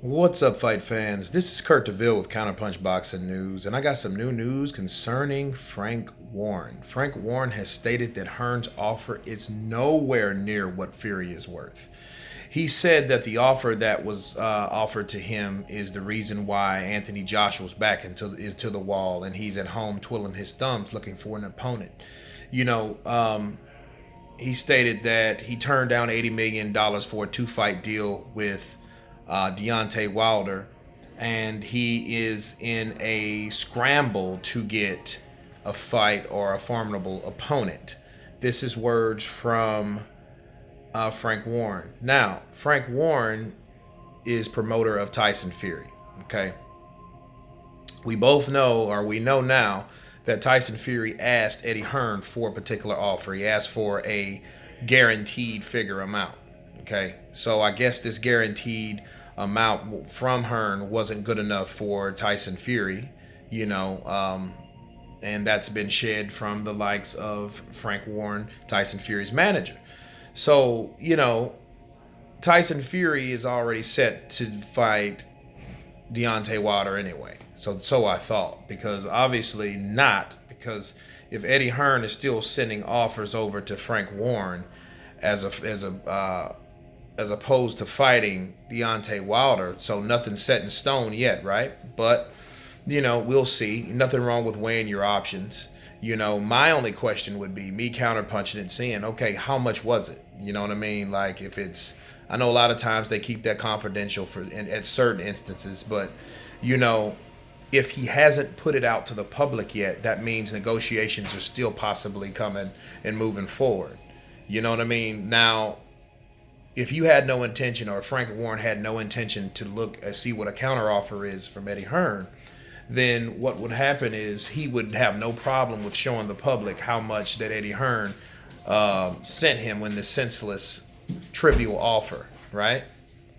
What's up, fight fans? This is Kurt DeVille with Counterpunch Boxing News, and I got some new news concerning Frank Warren. Frank Warren has stated that Hearns' offer is nowhere near what Fury is worth. He said that the offer that was offered to him is the reason why Anthony Joshua's back is to the wall, and he's at home twiddling his thumbs looking for an opponent. You know, he stated that he turned down $80 million for a two-fight deal with Deontay Wilder, and he is in a scramble to get a fight or a formidable opponent. This is words from Frank Warren. Now, Frank Warren is promoter of Tyson Fury. Okay, we both know, or we know now, that Tyson Fury asked Eddie Hearn for a particular offer. He asked for a guaranteed figure amount. Okay, so I guess this guaranteed amount from Hearn wasn't good enough for Tyson Fury, you know, and that's been shed from the likes of Frank Warren, Tyson Fury's manager. So, you know, Tyson Fury is already set to fight Deontay Wilder anyway. So I thought, because obviously not, because if Eddie Hearn is still sending offers over to Frank Warren as opposed to fighting Deontay Wilder, so nothing's set in stone yet, right? But you know, we'll see. Nothing wrong with weighing your options. You know, my only question would be me counterpunching and seeing, okay, how much was it? You know what I mean? Like, if it's, I know a lot of times they keep that confidential at certain instances, but you know, if he hasn't put it out to the public yet, that means negotiations are still possibly coming and moving forward. You know what I mean? Now, if you had no intention, or Frank Warren had no intention to look see what a counteroffer is from Eddie Hearn, then what would happen is he would have no problem with showing the public how much that Eddie Hearn sent him when the senseless, trivial offer, right?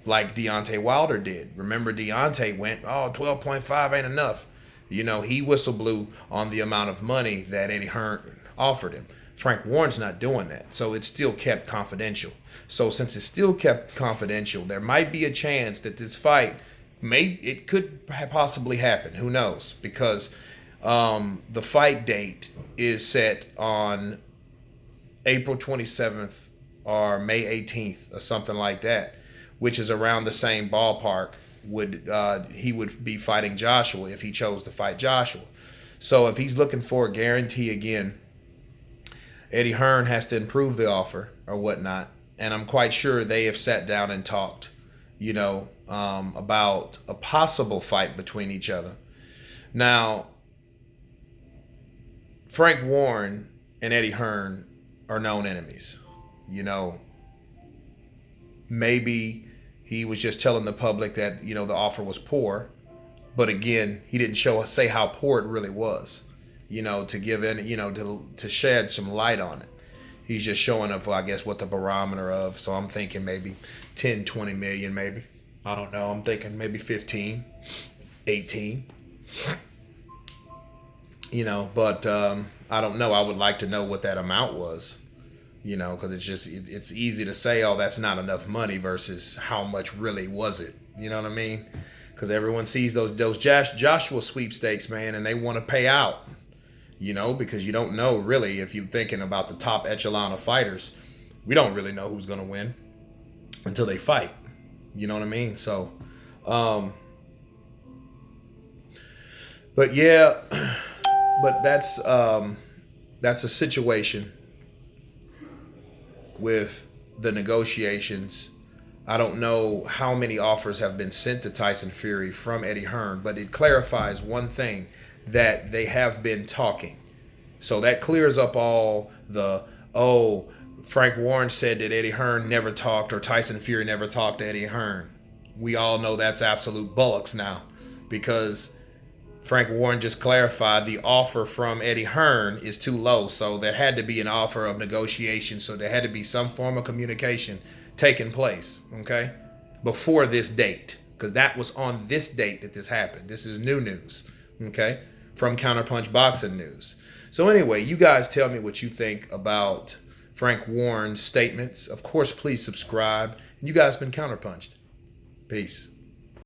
Like Deontay Wilder did. Remember, Deontay went, 12.5 ain't enough. You know, he whistle blew on the amount of money that Eddie Hearn offered him. Frank Warren's not doing that, so it's still kept confidential. So since it's still kept confidential, there might be a chance that this fight it could possibly happen. Who knows? Because the fight date is set on April 27th or May 18th or something like that, which is around the same ballpark he would be fighting Joshua if he chose to fight Joshua. So if he's looking for a guarantee again, Eddie Hearn has to improve the offer or whatnot, and I'm quite sure they have sat down and talked, you know, about a possible fight between each other. Now, Frank Warren and Eddie Hearn are known enemies. You know, maybe he was just telling the public that, you know, the offer was poor, but again, he didn't say how poor it really was, you know, to give in, you know, to shed some light on it. He's just showing up, I guess, what the barometer of. So I'm thinking maybe 10, 20 million, maybe. I don't know. I'm thinking maybe 15, 18. You know, but I don't know. I would like to know what that amount was, you know, because it's easy to say, oh, that's not enough money versus how much really was it. You know what I mean? Because everyone sees those Joshua sweepstakes, man, and they want to pay out. You know, because you don't know really, if you're thinking about the top echelon of fighters, we don't really know who's going to win until they fight. You know what I mean? So, but yeah, but that's a situation with the negotiations. I don't know how many offers have been sent to Tyson Fury from Eddie Hearn, but it clarifies one thing, that they have been talking. So that clears up all the, Frank Warren said that Eddie Hearn never talked, or Tyson Fury never talked to Eddie Hearn. We all know that's absolute bullocks now, because Frank Warren just clarified the offer from Eddie Hearn is too low. So there had to be an offer of negotiation. So there had to be some form of communication taking place, okay, before this date, because that was on this date that this happened. This is new news, okay, from Counterpunch Boxing News. So anyway, you guys tell me what you think about Frank Warren's statements. Of course, please subscribe. And you guys been counterpunched. Peace.